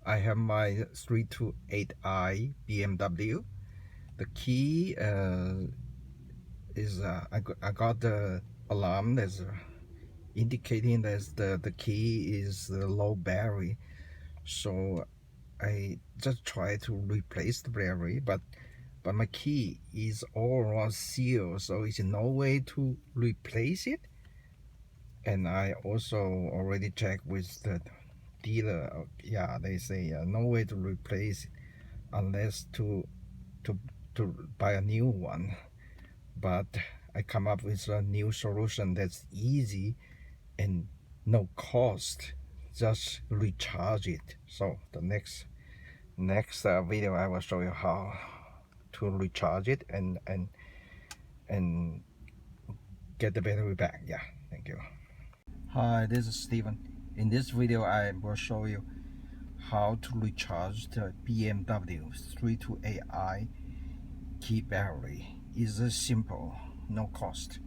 I have my 328i BMW. The key is I got the alarm that's indicating that the key is low battery. So I just try to replace the battery, but my key is all around sealed, so it's no way to replace it. And I also already checked with the dealer. Yeah, they say no way to replace it unless to to buy a new one. But I come up with a new solution that's easy and no cost. Just recharge it. So the next video I will show you how to recharge it and get the battery back. Yeah, thank you. Hi, this is Steven. In this video I will show you how to recharge the BMW 328i key battery. It's simple, no cost.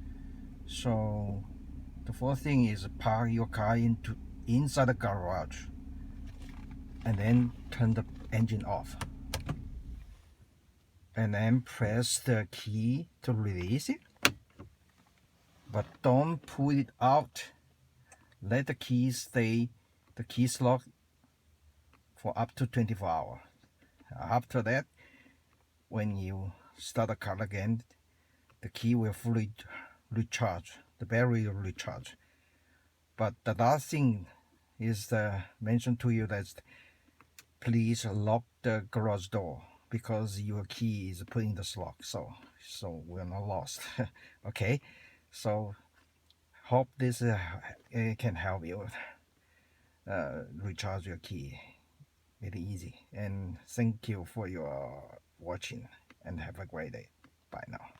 So the first thing is park your car inside the garage and then turn the engine off. And then press the key to release it. But don't pull it out. Let the key stay, the keys lock for up to 24 hours. After that, when you start the car again, the key will fully recharge, the battery will recharge. But the last thing is mentioned to you that please lock the garage door because your key is put in the lock, so we're not lost. Okay, so hope this can help you recharge your key very easy. And thank you for your watching and have a great day. Bye now.